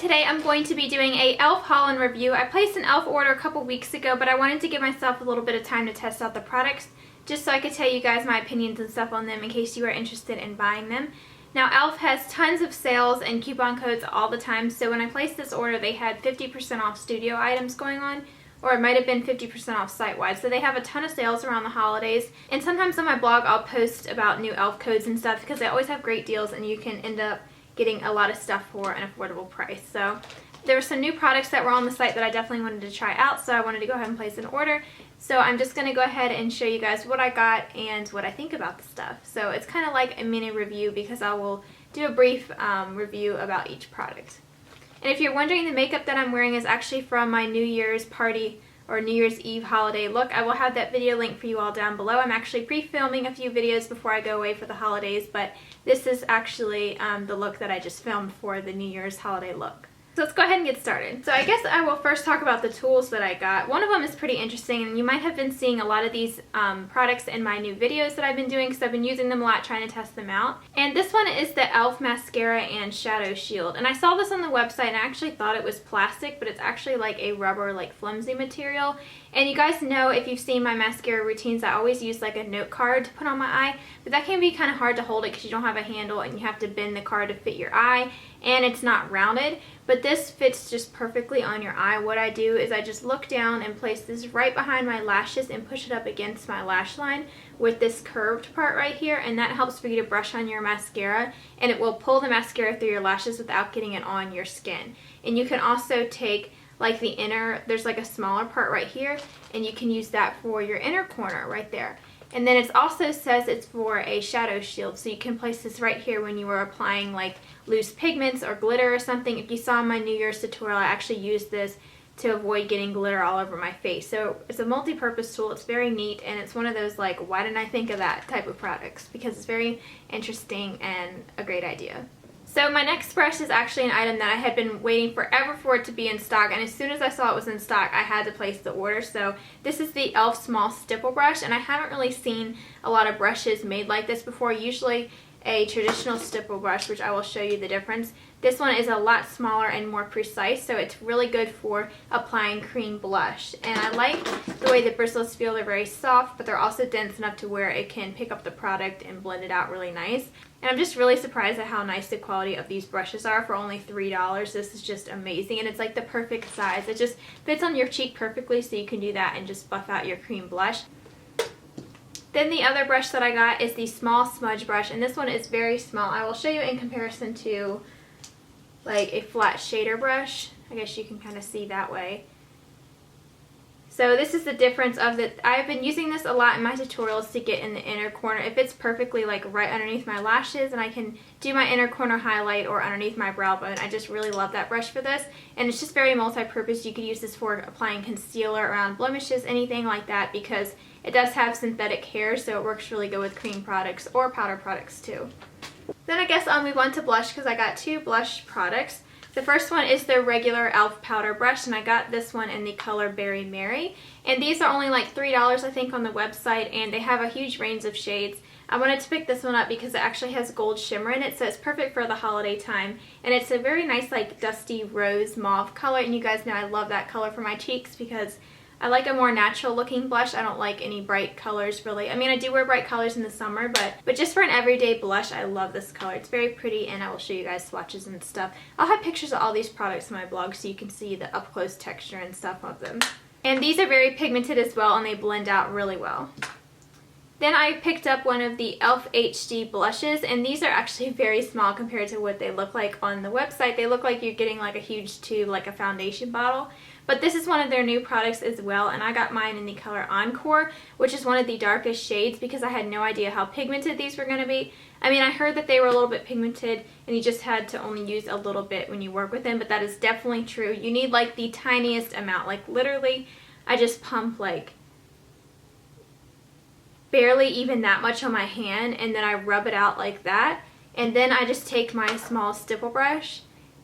today I'm going to be doing a e.l.f. haul and review. I placed an e.l.f. order a couple weeks ago, but I wanted to give myself a little bit of time to test out the products just so I could tell you guys my opinions and stuff on them in case you are interested in buying them. Now e.l.f. has tons of sales and coupon codes all the time, so when I placed this order they had 50% off studio items going on, or it might have been 50% off site-wide. So they have a ton of sales around the holidays, and sometimes on my blog I'll post about new e.l.f. codes and stuff because they always have great deals and you can end up getting a lot of stuff for an affordable price. So there were some new products that were on the site that I definitely wanted to try out, so I wanted to go ahead and place an order. So I'm just going to go ahead and show you guys what I got and what I think about the stuff. So it's kind of like a mini review because I will do a brief review about each product. And if you're wondering, the makeup that I'm wearing is actually from my New Year's party or New Year's Eve holiday look. I will have that video link for you all down below. I'm actually pre-filming a few videos before I go away for the holidays, but this is actually the look that I just filmed for the New Year's holiday look. So let's go ahead and get started. So I guess I will first talk about the tools that I got. One of them is pretty interesting, and you might have been seeing a lot of these products in my new videos that I've been doing because I've been using them a lot, trying to test them out. And this one is the e.l.f. Mascara and Shadow Shield. And I saw this on the website and I actually thought it was plastic, but it's actually like a rubber, like flimsy material. And you guys know, if you've seen my mascara routines, I always use like a note card to put on my eye, but that can be kind of hard to hold it because you don't have a handle and you have to bend the card to fit your eye, and it's not rounded. But this fits just perfectly on your eye. What I do is I just look down and place this right behind my lashes and push it up against my lash line with this curved part right here, and that helps for you to brush on your mascara, and it will pull the mascara through your lashes without getting it on your skin. And you can also take like the inner, there's like a smaller part right here, and you can use that for your inner corner right there. And then it also says it's for a shadow shield, so you can place this right here when you were applying like loose pigments or glitter or something. If you saw my New Year's tutorial, I actually used this to avoid getting glitter all over my face. So it's a multi-purpose tool. It's very neat, and it's one of those like, why didn't I think of that type of products, because it's very interesting and a great idea. So my next brush is actually an item that I had been waiting forever for it to be in stock, and as soon as I saw it was in stock, I had to place the order. So this is the e.l.f. Small Stipple brush, and I haven't really seen a lot of brushes made like this before. Usually a traditional stipple brush, which I will show you the difference. This one is a lot smaller and more precise, so it's really good for applying cream blush. And I like the way the bristles feel. They're very soft, but they're also dense enough to where it can pick up the product and blend it out really nice. And I'm just really surprised at how nice the quality of these brushes are for only $3. This is just amazing, and it's like the perfect size. It just fits on your cheek perfectly, so you can do that and just buff out your cream blush. Then the other brush that I got is the small smudge brush, and this one is very small. I will show you in comparison to like a flat shader brush. I guess you can kind of see that way. So this is the difference of it. I've been using this a lot in my tutorials to get in the inner corner. It fits perfectly like right underneath my lashes, and I can do my inner corner highlight or underneath my brow bone. I just really love that brush for this, and it's just very multi-purpose. You could use this for applying concealer around blemishes, anything like that, because it does have synthetic hair, so it works really good with cream products or powder products too. Then I guess I'll move on to blush because I got two blush products. The first one is their regular e.l.f. powder brush, and I got this one in the color Berry Mary. And these are only like $3 I think on the website, and they have a huge range of shades. I wanted to pick this one up because it actually has gold shimmer in it, so it's perfect for the holiday time. And it's a very nice like dusty rose mauve color, and you guys know I love that color for my cheeks because I like a more natural looking blush. I don't like any bright colors really. I mean, I do wear bright colors in the summer, but just for an everyday blush, I love this color. It's very pretty, and I will show you guys swatches and stuff. I'll have pictures of all these products on my blog so you can see the up close texture and stuff of them. And these are very pigmented as well, and they blend out really well. Then I picked up one of the e.l.f. HD blushes, and these are actually very small compared to what they look like on the website. They look like you're getting like a huge tube, like a foundation bottle. But this is one of their new products as well, and I got mine in the color Encore, which is one of the darkest shades because I had no idea how pigmented these were going to be. I mean, I heard that they were a little bit pigmented and you just had to only use a little bit when you work with them, but that is definitely true. You need like the tiniest amount. Like literally, I just pump like barely even that much on my hand, and then I rub it out like that, and then I just take my small stipple brush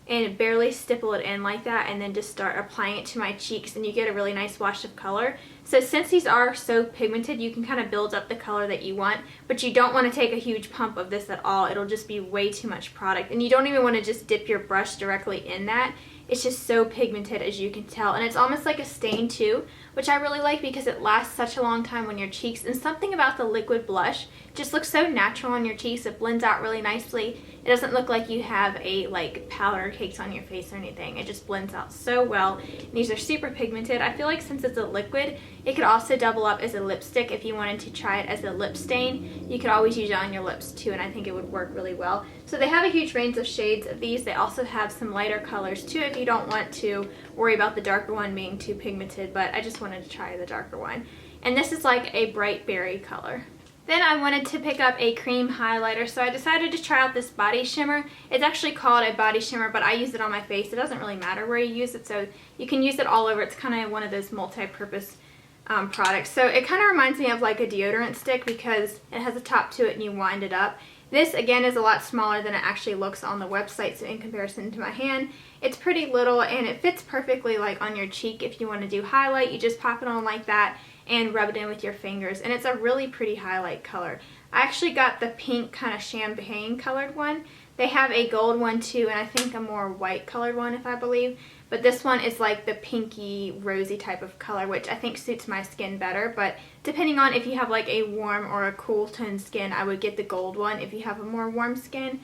and barely stipple it in like that, and then just start applying it to my cheeks, and you get a really nice wash of color. So since these are so pigmented, you can kind of build up the color that you want, but you don't want to take a huge pump of this at all. It'll just be way too much product, and you don't even want to just dip your brush directly in that. It's just so pigmented, as you can tell, and it's almost like a stain too, which I really like because it lasts such a long time on your cheeks. And something about the liquid blush just looks so natural on your cheeks. It blends out really nicely. It doesn't look like you have a like powder caked on your face or anything. It just blends out so well. And these are super pigmented. I feel like since it's a liquid, it could also double up as a lipstick if you wanted to try it as a lip stain. You could always use it on your lips too, and I think it would work really well. So they have a huge range of shades of these. They also have some lighter colors too if you don't want to worry about the darker one being too pigmented, but I just wanted to try the darker one. And this is like a bright berry color. Then I wanted to pick up a cream highlighter, so I decided to try out this body shimmer. It's actually called a body shimmer, but I use it on my face. It doesn't really matter where you use it, so you can use it all over. It's kind of one of those multi-purpose products. So it kind of reminds me of like a deodorant stick because it has a top to it and you wind it up. This again is a lot smaller than it actually looks on the website, so in comparison to my hand, it's pretty little and it fits perfectly like on your cheek. If you want to do highlight, you just pop it on like that and rub it in with your fingers, and it's a really pretty highlight color. I actually got the pink kind of champagne colored one. They have a gold one too, and I think a more white colored one if I believe, but this one is like the pinky rosy type of color, which I think suits my skin better. But depending on if you have like a warm or a cool toned skin, I would get the gold one if you have a more warm skin,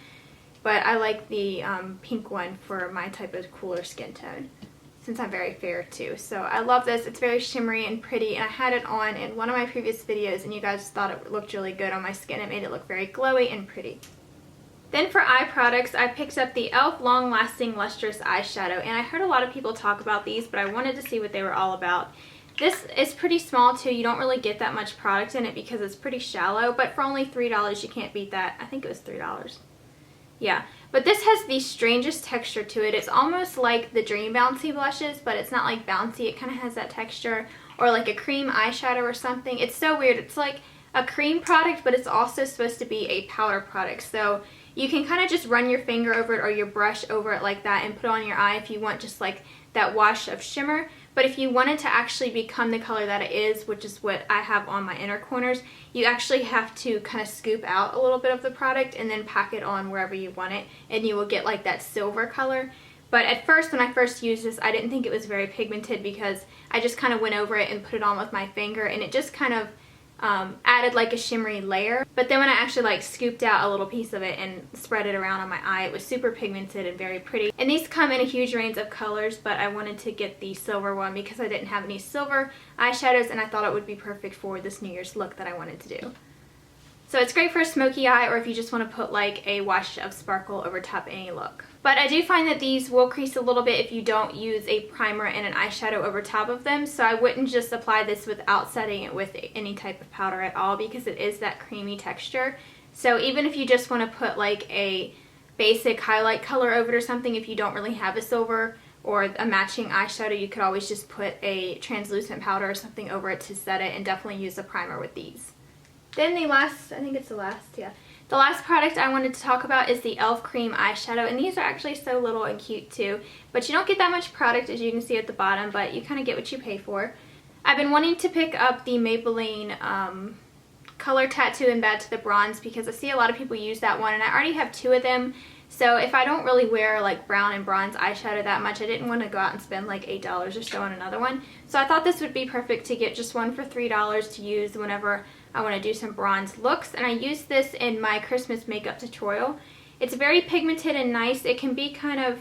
but I like the pink one for my type of cooler skin tone, since I'm very fair too. So I love this. It's very shimmery and pretty, and I had it on in one of my previous videos and you guys thought it looked really good on my skin. It made it look very glowy and pretty. Then for eye products, I picked up the e.l.f. Long Lasting Lustrous Eyeshadow, and I heard a lot of people talk about these, but I wanted to see what they were all about. This is pretty small too. You don't really get that much product in it because it's pretty shallow, but for only $3 you can't beat that. I think it was $3. Yeah, but this has the strangest texture to it. It's almost like the Dream Bouncy blushes, but it's not like bouncy. It kind of has that texture, or like a cream eyeshadow or something. It's so weird. It's like a cream product, but it's also supposed to be a powder product. So you can kind of just run your finger over it or your brush over it like that and put it on your eye if you want just like that wash of shimmer. But if you wanted to actually become the color that it is, which is what I have on my inner corners, you actually have to kind of scoop out a little bit of the product and then pack it on wherever you want it, and you will get like that silver color. But at first, when I first used this, I didn't think it was very pigmented because I just kind of went over it and put it on with my finger, and it just kind of added like a shimmery layer. But then when I actually like scooped out a little piece of it and spread it around on my eye, it was super pigmented and very pretty. And these come in a huge range of colors, but I wanted to get the silver one because I didn't have any silver eyeshadows, and I thought it would be perfect for this New Year's look that I wanted to do. So it's great for a smoky eye, or if you just want to put like a wash of sparkle over top any look. But I do find that these will crease a little bit if you don't use a primer and an eyeshadow over top of them, so I wouldn't just apply this without setting it with any type of powder at all because it is that creamy texture. So even if you just want to put like a basic highlight color over it or something, if you don't really have a silver or a matching eyeshadow, you could always just put a translucent powder or something over it to set it, and definitely use a primer with these. Then the last, I think it's the last, yeah. The last product I wanted to talk about is the e.l.f. Cream Eyeshadow, and these are actually so little and cute too. But you don't get that much product, as you can see at the bottom, but you kind of get what you pay for. I've been wanting to pick up the Maybelline Color Tattoo and Bad to the Bronze because I see a lot of people use that one, and I already have two of them. So if I don't really wear like brown and bronze eyeshadow that much, I didn't want to go out and spend like $8 or so on another one. So I thought this would be perfect to get just one for $3 to use whenever I want to do some bronze looks. And I used this in my Christmas makeup tutorial. It's very pigmented and nice. It can be kind of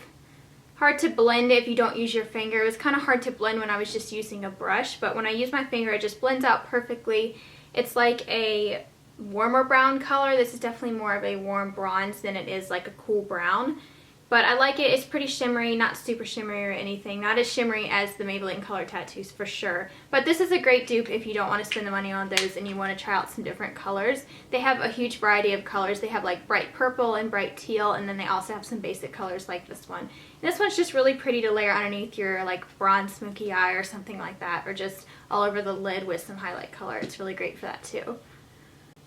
hard to blend if you don't use your finger. It was kind of hard to blend when I was just using a brush, but when I use my finger, it just blends out perfectly. It's like a warmer brown color. This is definitely more of a warm bronze than it is like a cool brown, but I like it. It's pretty shimmery, not super shimmery or anything, not as shimmery as the Maybelline Color Tattoos for sure, but this is a great dupe if you don't want to spend the money on those and you want to try out some different colors. They have a huge variety of colors. They have like bright purple and bright teal, and then they also have some basic colors like this one. And this one's just really pretty to layer underneath your like bronze smoky eye or something like that, or just all over the lid with some highlight color. It's really great for that too.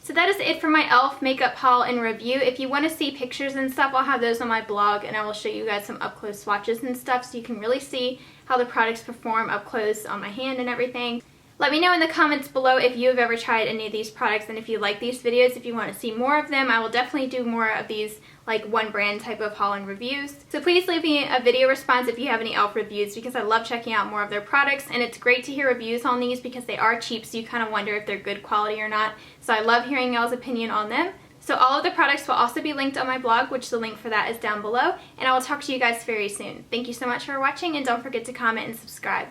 So that is it for my e.l.f. makeup haul and review. If you want to see pictures and stuff, I'll have those on my blog, and I will show you guys some up-close swatches and stuff so you can really see how the products perform up close on my hand and everything. Let me know in the comments below if you have ever tried any of these products and if you like these videos. If you want to see more of them, I will definitely do more of these like one brand type of haul and reviews. So please leave me a video response if you have any e.l.f. reviews, because I love checking out more of their products, and it's great to hear reviews on these because they are cheap, so you kind of wonder if they're good quality or not. So I love hearing y'all's opinion on them. So all of the products will also be linked on my blog, which the link for that is down below, and I will talk to you guys very soon. Thank you so much for watching, and don't forget to comment and subscribe.